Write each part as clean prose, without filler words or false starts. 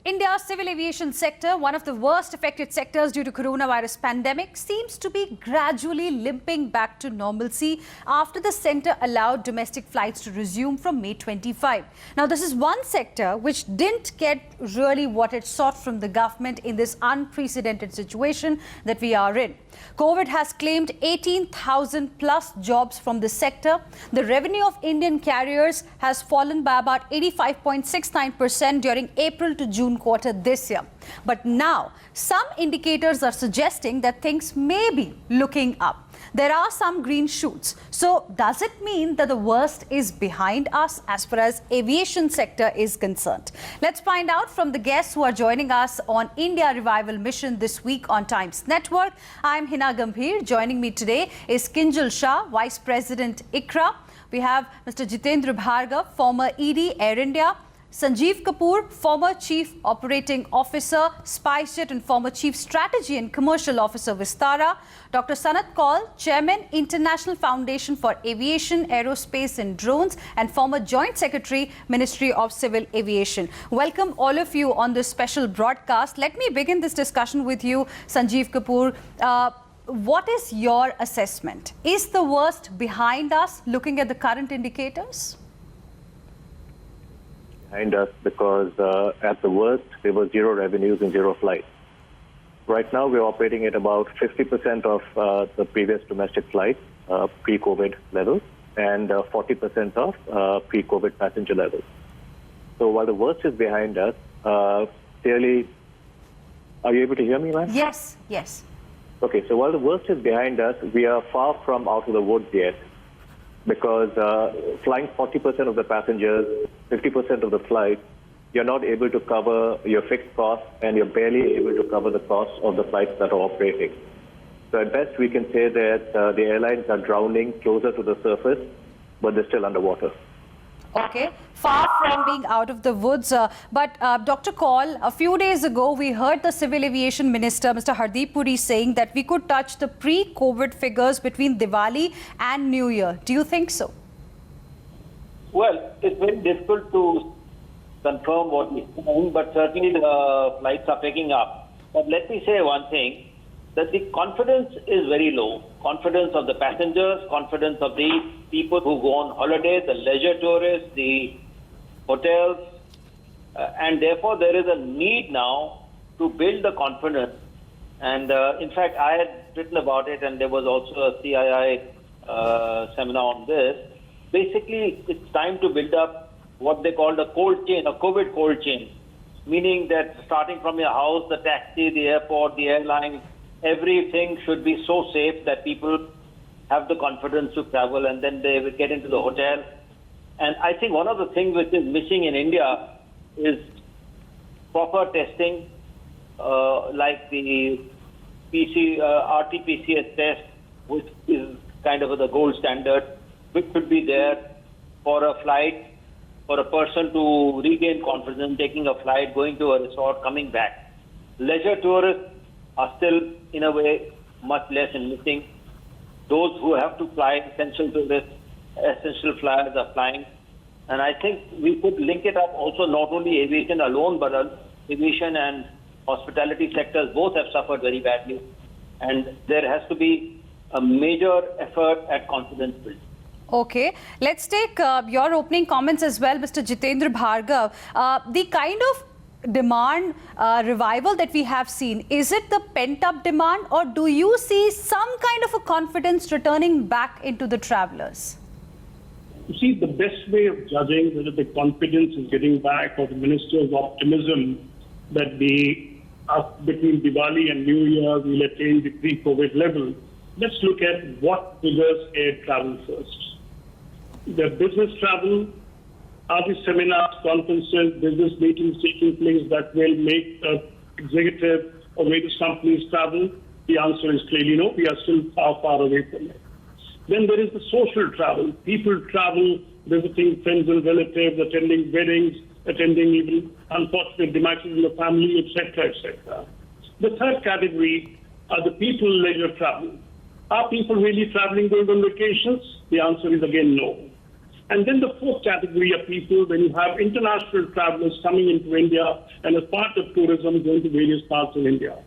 India's civil aviation sector, one of the worst affected sectors due to coronavirus pandemic, seems to be gradually limping back to normalcy after the centre allowed domestic flights to resume from May 25. Now, this is one sector which didn't get really what it sought from the government in this unprecedented situation that we are in. COVID has claimed 18,000 plus jobs from the sector. The revenue of Indian carriers has fallen by about 85.69% during April to June quarter this year. But now, some indicators are suggesting that things may be looking up. There are some green shoots. So does it mean that the worst is behind us as far as aviation sector is concerned? Let's find out from the guests who are joining us on India Revival Mission this week on Times Network. I'm Heena Gambhir. Joining me today is Kinjal Shah, Vice President ICRA. We have Mr. Jitendra Bhargav, former ED, Air India. Sanjeev Kapoor, former Chief Operating Officer, SpiceJet and former Chief Strategy and Commercial Officer, Vistara. Dr. Sanat Kaul, Chairman, International Foundation for Aviation, Aerospace and Drones and former Joint Secretary, Ministry of Civil Aviation. Welcome all of you on this special broadcast. Let me begin this discussion with you, Sanjeev Kapoor. What is your assessment? Is the worst behind us looking at the current indicators? Behind us because at the worst, there were zero revenues and zero flights. Right now, we're operating at about 50% of the previous domestic flights, pre-COVID levels, and 40% of pre-COVID passenger levels. So while the worst is behind us, clearly, are you able to hear me, ma'am? Yes, yes. Okay, so while the worst is behind us, we are far from out of the woods yet, because flying 40% of the passengers, 50% of the flights, you're not able to cover your fixed costs and you're barely able to cover the costs of the flights that are operating. So at best, we can say that the airlines are drowning closer to the surface, but they're still underwater. Okay, far from being out of the woods. But Dr. Kaul, a few days ago, we heard the Civil Aviation Minister, Mr. Hardeep Puri, saying that we could touch the pre-COVID figures between Diwali and New Year. Do you think so? Well, it's very difficult to confirm what he's saying, but certainly the flights are picking up. But let me say one thing, that the confidence is very low. Confidence of the passengers, confidence of the people who go on holiday, the leisure tourists, the hotels, and therefore there is a need now to build the confidence. And in fact, I had written about it, and there was also a CII seminar on this. Basically, it's time to build up what they call the cold chain, a COVID cold chain, meaning that starting from your house, the taxi, the airport, the airline, everything should be so safe that people have the confidence to travel, and then they will get into the hotel. And I think one of the things which is missing in India is proper testing, like the RT-PCR test, which is kind of the gold standard, which should be there for a flight, for a person to regain confidence, taking a flight, going to a resort, coming back. Leisure tourists are still, in a way, much less in missing. Those who have to fly, essential tourists, essential flyers are flying. And I think we could link it up also, not only aviation alone, but aviation and hospitality sectors both have suffered very badly. And there has to be a major effort at confidence building. Okay, let's take your opening comments as well, Mr. Jitendra Bhargav. The kind of demand revival that we have seen, is it the pent-up demand, or do you see some kind of a confidence returning back into the travelers? You see, the best way of judging whether the confidence is getting back, or the minister's optimism that between Diwali and New Year we'll attain the pre-COVID level, let's look at what triggers air travel first. The business travel, are the seminars, conferences, business meetings taking place that will make executive or various companies travel? The answer is clearly no. We are still far, far away from it. Then there is the social travel. People travel, visiting friends and relatives, attending weddings, attending even unfortunate demise in the family, etc., etc. The third category are the people leisure travel. Are people really traveling going on vacations? The answer is again no. And then the fourth category of people, when you have international travelers coming into India and as part of tourism going to various parts of India.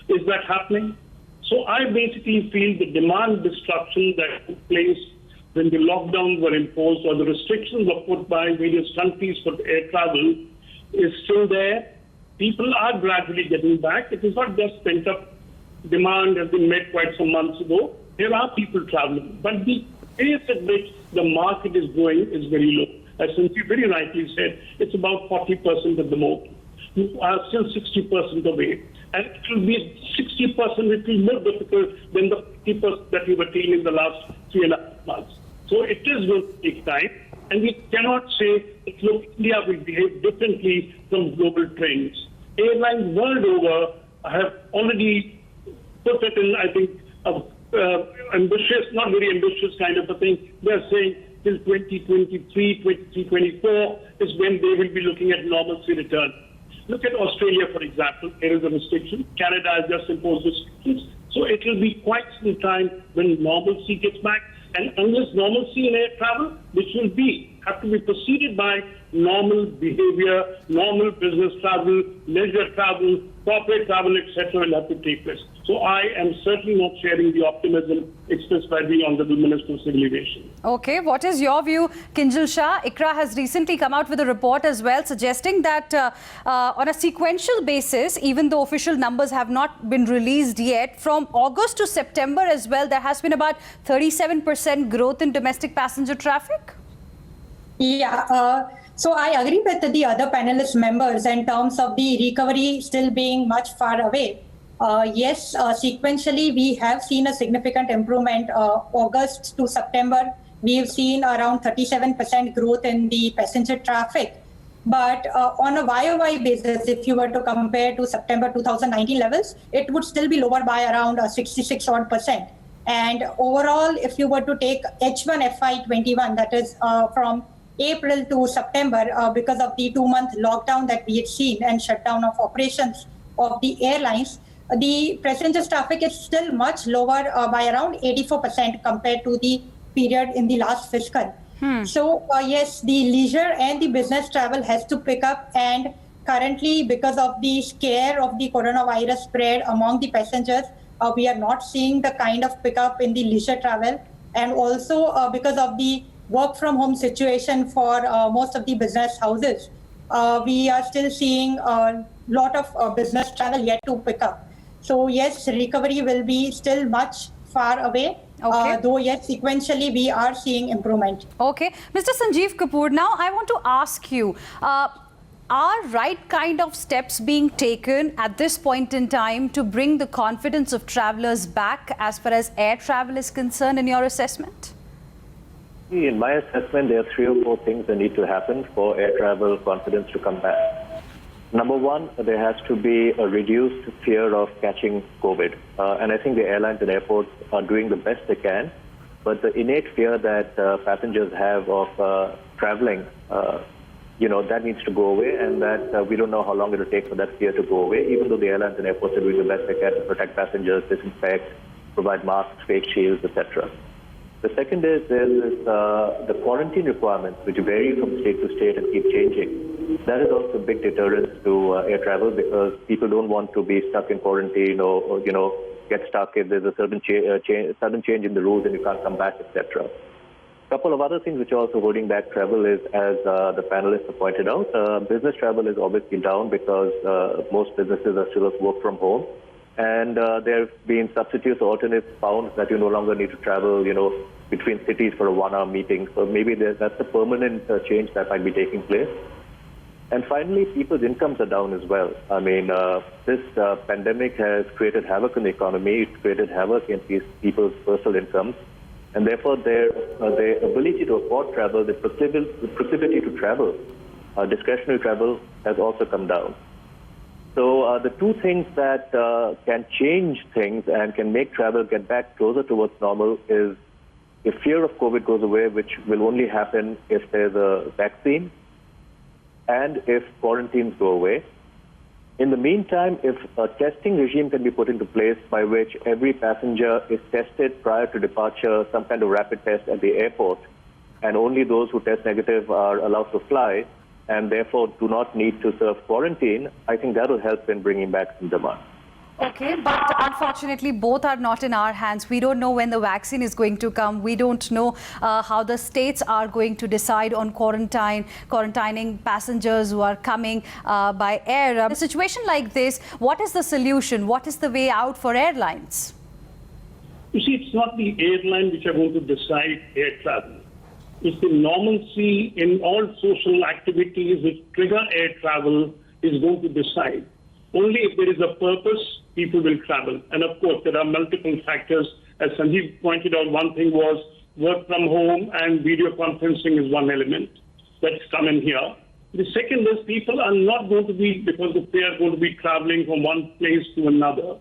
Is that happening? So I basically feel the demand destruction that took place when the lockdowns were imposed or the restrictions were put by various countries for air travel is still there. People are gradually getting back. It is not just pent-up demand has been met quite some months ago. There are people traveling, but the pace at which the market is growing is very low. As Sanjeev very rightly said, it's about 40% at the moment. You are still 60% away. And it will be 60%, which is more difficult than the 50% that we were seeing in the last 3.5 months. So it is going to take time. And we cannot say that, look, India will behave differently from global trends. Airlines world over have already put it in, I think, ambitious, not very ambitious kind of a thing. They're saying till 2023, 2024 is when they will be looking at normalcy return. Look at Australia, for example. There is a restriction. Canada has just imposed restrictions. So it will be quite some time when normalcy gets back. And unless normalcy in air travel, which will have to be preceded by normal behavior, normal business travel, leisure travel, corporate travel, etc., will have to take place. So I am certainly not sharing the optimism expressed by the Honorable Minister of Civil Aviation. Okay, what is your view, Kinjal Shah? ICRA has recently come out with a report as well suggesting that on a sequential basis, even though official numbers have not been released yet, from August to September as well, there has been about 37% growth in domestic passenger traffic. Yeah, so I agree with the other panelist members in terms of the recovery still being much far away. Yes, sequentially, we have seen a significant improvement. August to September, we've seen around 37% growth in the passenger traffic. But on a YOY basis, if you were to compare to September 2019 levels, it would still be lower by around 66%. And overall, if you were to take H1 FY21, that is from April to September, because of the 2-month lockdown that we had seen and shutdown of operations of the airlines, the passenger traffic is still much lower by around 84% compared to the period in the last fiscal. So yes, the leisure and the business travel has to pick up, and currently because of the scare of the coronavirus spread among the passengers, we are not seeing the kind of pickup in the leisure travel, and also because of the work from home situation for most of the business houses, we are still seeing a lot of business travel yet to pick up. So yes, recovery will be still much far away. Okay. Though yes, sequentially we are seeing improvement. Okay. Mr. Sanjeev Kapoor, now I want to ask you, are right kind of steps being taken at this point in time to bring the confidence of travelers back as far as air travel is concerned in your assessment? In my assessment, there are 3 or 4 things that need to happen for air travel confidence to come back. Number one, there has to be a reduced fear of catching COVID. And I think the airlines and airports are doing the best they can. But the innate fear that passengers have of traveling, that needs to go away, and that we don't know how long it will take for that fear to go away, even though the airlines and airports are doing the best they can to protect passengers, disinfect, provide masks, face shields, etc. The second is the quarantine requirements, which vary from state to state and keep changing. That is also a big deterrent to air travel, because people don't want to be stuck in quarantine or get stuck if there's a sudden change in the rules and you can't come back, etc. A couple of other things which are also holding back travel is, as the panelists have pointed out, business travel is obviously down because most businesses are still at work from home. And there have been substitutes or alternates found that you no longer need to travel, between cities for a 1-hour meeting. So maybe that's a permanent change that might be taking place. And finally, people's incomes are down as well. I mean, this pandemic has created havoc in the economy. It's created havoc in people's personal incomes. And therefore, their ability to afford travel, the proclivity to travel, discretionary travel, has also come down. So the 2 things that can change things and can make travel get back closer towards normal is if fear of COVID goes away, which will only happen if there's a vaccine, and if quarantines go away. In the meantime, if a testing regime can be put into place by which every passenger is tested prior to departure, some kind of rapid test at the airport, and only those who test negative are allowed to fly, and therefore do not need to serve quarantine, I think that will help in bringing back some demand. Okay, but unfortunately, both are not in our hands. We don't know when the vaccine is going to come. We don't know how the states are going to decide on quarantining passengers who are coming by air. In a situation like this, what is the solution? What is the way out for airlines? You see, it's not the airline which are going to decide air travel. It's the normalcy in all social activities which trigger air travel is going to decide. Only if there is a purpose, people will travel. And of course, there are multiple factors. As Sanjeev pointed out, one thing was work from home and video conferencing is one element that's come in here. The second is people are not going to be, because they are going to be traveling from one place to another.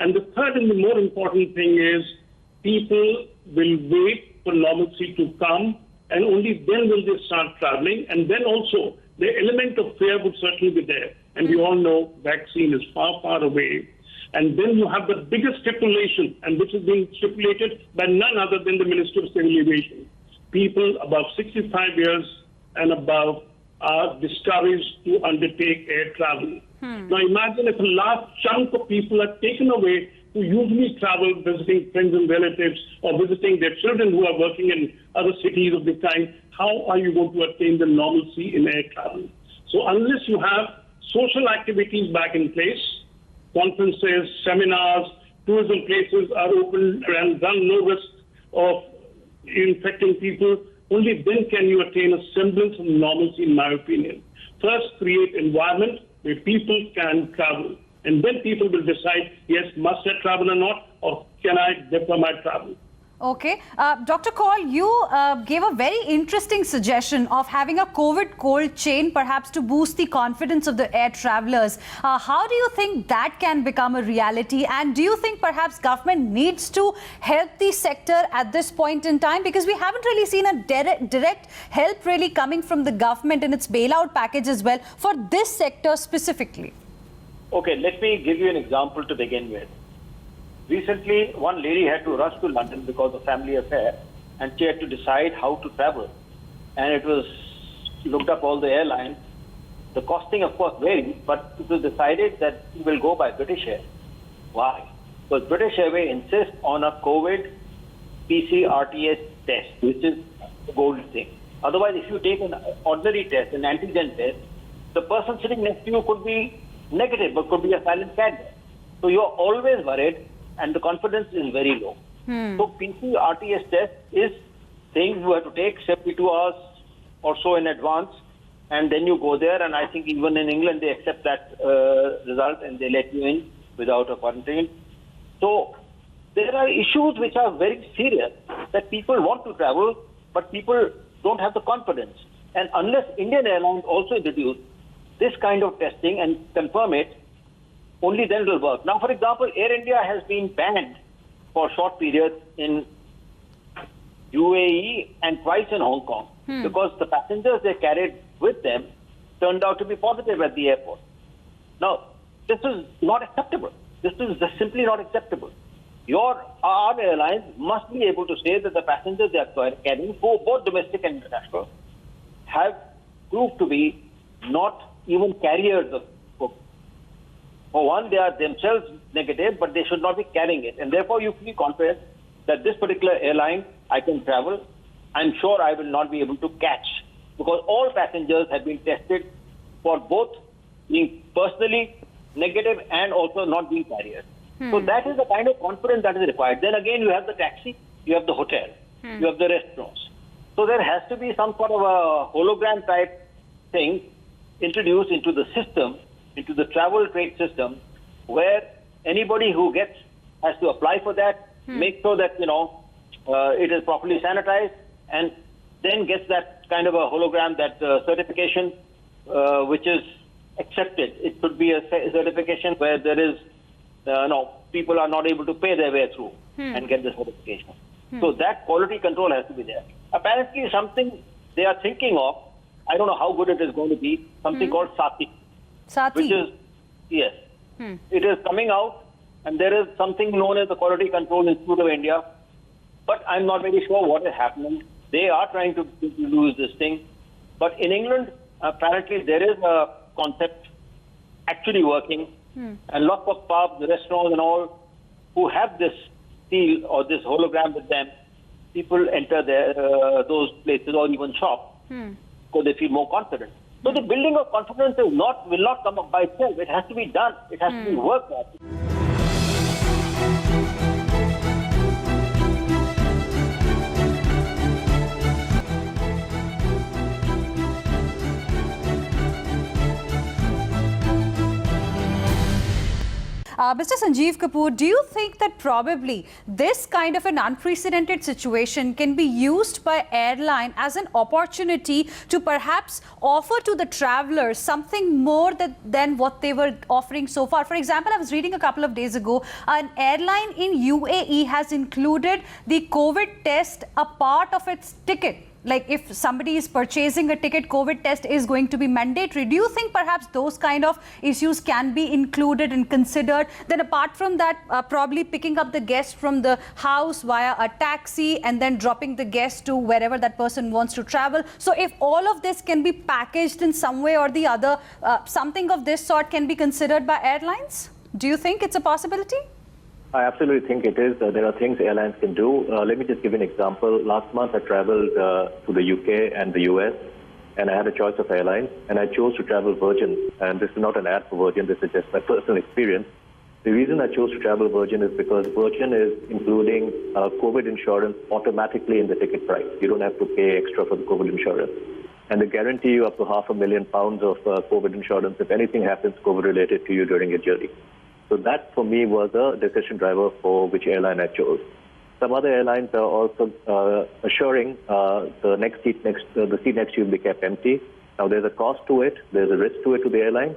And the third and the more important thing is people will wait for normalcy to come, and only then will they start traveling. And then also, the element of fear would certainly be there. And we all know vaccine is far, far away. And then you have the biggest stipulation, and which is being stipulated by none other than the Minister of Civil Aviation. People above 65 years and above are discouraged to undertake air travel. Now imagine if a large chunk of people are taken away who usually travel visiting friends and relatives or visiting their children who are working in other cities of the kind. How are you going to attain the normalcy in air travel? So unless you have social activities back in place, conferences, seminars, tourism places are open and run no risk of infecting people, only then can you attain a semblance of normalcy, in my opinion. First, create environment where people can travel. And then people will decide, yes, must I travel or not, or can I defer my travel? Okay. Dr. Kaul, you gave a very interesting suggestion of having a COVID cold chain, perhaps to boost the confidence of the air travelers. How do you think that can become a reality? And do you think perhaps government needs to help the sector at this point in time? Because we haven't really seen a direct help really coming from the government in its bailout package as well for this sector specifically. Okay, let me give you an example to begin with. Recently, one lady had to rush to London because of family affair, and she had to decide how to travel. And it was looked up all the airlines. The costing, of course, varied, but it was decided that we will go by British Air. Why? Because British Airways insists on a COVID PCR test, which is the gold thing. Otherwise, if you take an ordinary test, an antigen test, the person sitting next to you could be negative, but could be a silent candidate. So you're always worried, and the confidence is very low. So PCR test is things you have to take 72 hours or so in advance, and then you go there, and I think even in England they accept that result and they let you in without a quarantine. So there are issues which are very serious, that people want to travel, but people don't have the confidence. And unless Indian Airlines also introduce this kind of testing and confirm it, only then it will work. Now, for example, Air India has been banned for short periods in UAE and twice in Hong Kong because the passengers they carried with them turned out to be positive at the airport. Now, this is not acceptable. This is just simply not acceptable. Our airlines must be able to say that the passengers they are carrying, both domestic and international, have proved to be not even carriers of COVID. For one, they are themselves negative, but they should not be carrying it. And therefore, you feel confident that this particular airline, I can travel. I'm sure I will not be able to catch, because all passengers have been tested for both being personally negative and also not being carriers. So that is the kind of confidence that is required. Then again, you have the taxi, you have the hotel, you have the restaurants. So there has to be some sort of a hologram type thing introduced into the system, into the travel trade system, where anybody who has to apply for that, make sure that, it is properly sanitized, and then gets that kind of a hologram, that certification, which is accepted. It should be a certification where there is, people are not able to pay their way through and get the certification. So that quality control has to be there. Apparently something they are thinking of, I don't know how good it is going to be, something called Sati. Sati. Which is Yes. It is coming out, and there is something known as the Quality Control Institute of India, but I'm not very sure what is happening. They are trying to use this thing. But in England, apparently there is a concept actually working, and lots of pubs, restaurants and all who have this seal or this hologram with them, people enter those places or even shop because they feel more confident. So the building of confidence will not come up by itself. It has to be done. It has to be worked at. Mr. Sanjeev Kapoor, do you think that probably this kind of an unprecedented situation can be used by airline as an opportunity to perhaps offer to the travelers something more than what they were offering so far? For example, I was reading a couple of days ago, an airline in UAE has included the COVID test a part of its ticket. Like if somebody is purchasing a ticket, COVID test is going to be mandatory. Do you think perhaps those kind of issues can be included and considered? Then apart from that, probably picking up the guest from the house via a taxi and then dropping the guest to wherever that person wants to travel. So if all of this can be packaged in some way or the other, something of this sort can be considered by airlines? Do you think it's a possibility? I absolutely think it is. There are things airlines can do. Let me just give you an example. Last month, I traveled to the UK and the US, and I had a choice of airlines, and I chose to travel Virgin. And this is not an ad for Virgin. This is just my personal experience. The reason I chose to travel Virgin is because Virgin is including COVID insurance automatically in the ticket price. You don't have to pay extra for the COVID insurance. And they guarantee you up to £500,000 of COVID insurance if anything happens COVID-related to you during your journey. So that, for me, was a decision driver for which airline I chose. Some other airlines are also assuring the seat next to you will be kept empty. Now, there's a cost to it. There's a risk to it to the airline.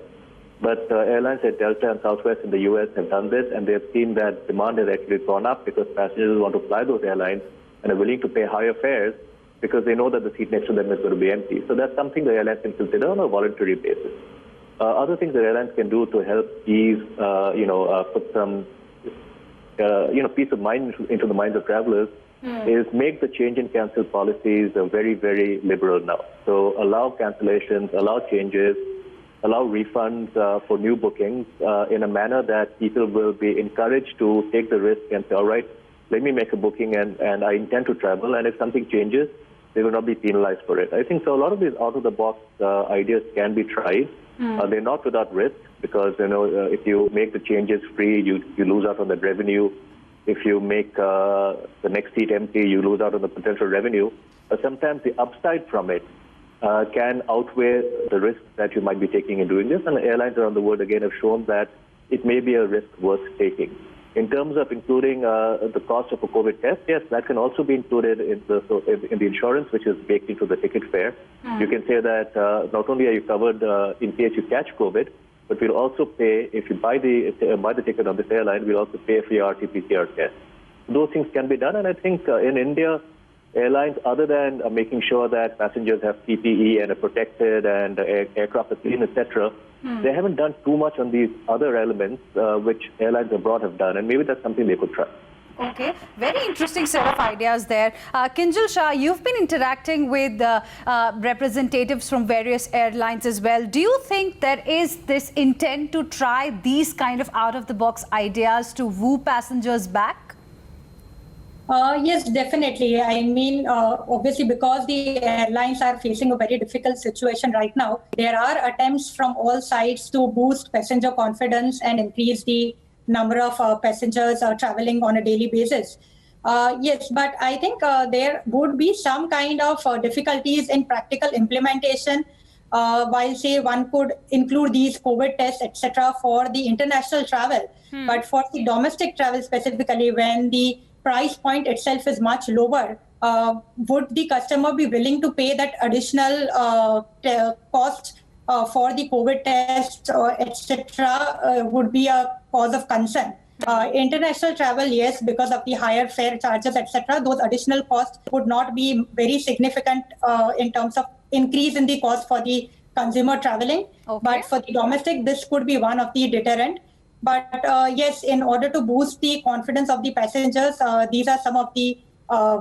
But airlines at Delta and Southwest in the U.S. have done this, and they have seen that demand has actually gone up because passengers want to fly those airlines and are willing to pay higher fares because they know that the seat next to them is going to be empty. So that's something the airlines can consider on a voluntary basis. Other things that airlines can do to help ease, put some, peace of mind into the minds of travelers is make the change and cancel policies very, very liberal now. So allow cancellations, allow changes, allow refunds for new bookings in a manner that people will be encouraged to take the risk and say, all right, let me make a booking and I intend to travel. And if something changes, they will not be penalized for it. I think so. A lot of these out-of-the-box ideas can be tried. They're not without risk because, if you make the changes free, you lose out on that revenue. If you make the next seat empty, you lose out on the potential revenue. But sometimes the upside from it can outweigh the risk that you might be taking in doing this. And the airlines around the world, again, have shown that it may be a risk worth taking. In terms of including the cost of a COVID test, yes, that can also be included in the insurance, which is baked into the ticket fare. You can say that not only are you covered in case you catch COVID, but we'll also pay, if you buy the ticket on this airline, we'll also pay for your RT-PCR test. Those things can be done, and I think in India, airlines, other than making sure that passengers have PPE and are protected and aircraft are clean, etc., they haven't done too much on these other elements which airlines abroad have done, and maybe that's something they could try. Okay, very interesting set of ideas there. Kinjal Shah, you've been interacting with representatives from various airlines as well. Do you think there is this intent to try these kind of out-of-the-box ideas to woo passengers back? Yes, definitely. I mean, obviously, because the airlines are facing a very difficult situation right now, there are attempts from all sides to boost passenger confidence and increase the number of passengers traveling on a daily basis. Yes, but I think there would be some kind of difficulties in practical implementation. While, say, one could include these COVID tests, etc., for the international travel. But for the domestic travel specifically, when the price point itself is much lower, would the customer be willing to pay that additional cost for the COVID test, etc., would be a cause of concern. International travel, yes, because of the higher fare charges, etc., those additional costs would not be very significant in terms of increase in the cost for the consumer traveling. Okay. But for the domestic, this could be one of the deterrent. But yes, in order to boost the confidence of the passengers, these are some of the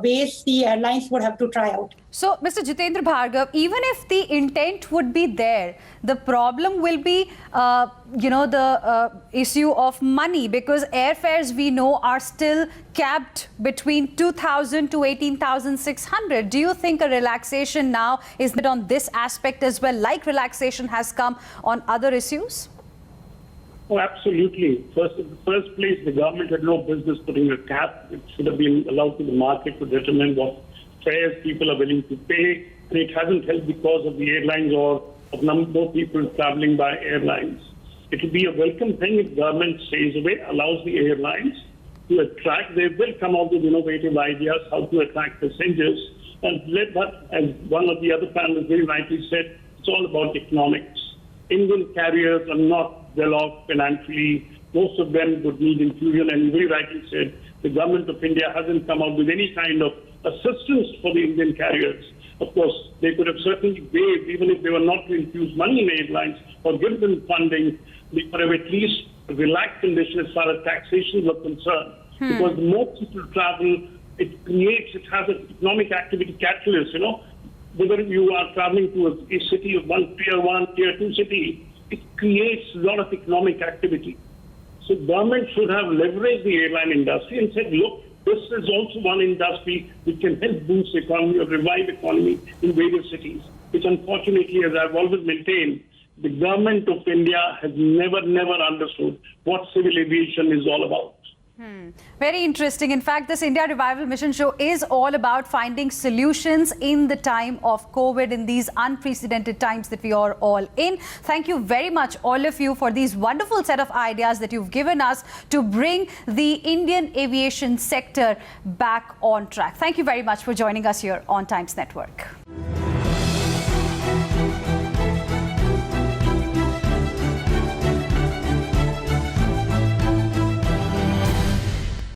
ways the airlines would have to try out. So, Mr. Jitendra Bhargav, even if the intent would be there, the problem will be, the issue of money, because airfares we know are still capped between 2,000 to 18,600. Do you think a relaxation now is made on this aspect as well, like relaxation has come on other issues? Oh, absolutely. First, in the first place, the government had no business putting a cap. It should have been allowed to the market to determine what fares people are willing to pay. And it hasn't helped because of the airlines or of more people traveling by airlines. It will be a welcome thing if government stays away, allows the airlines to attract. They will come out with innovative ideas how to attract passengers. But as one of the other panelists very rightly said, it's all about economics. Indian carriers are not well off financially. Most of them would need infusion, and very rightly said, the government of India hasn't come out with any kind of assistance for the Indian carriers. Of course, they could have certainly waived, even if they were not to infuse money in airlines or give them funding, they could have at least relaxed conditions as far as taxation is concerned. Because the more people travel, it has an economic activity catalyst, Whether you are traveling to a city of tier 1, tier 2 city, it creates a lot of economic activity. So government should have leveraged the airline industry and said, look, this is also one industry which can help boost the economy or revive economy in various cities, which unfortunately, as I've always maintained, the government of India has never understood what civil aviation is all about. Very interesting. In fact, this India Revival Mission show is all about finding solutions in the time of COVID, in these unprecedented times that we are all in. Thank you very much, all of you, for these wonderful set of ideas that you've given us to bring the Indian aviation sector back on track. Thank you very much for joining us here on Times Network.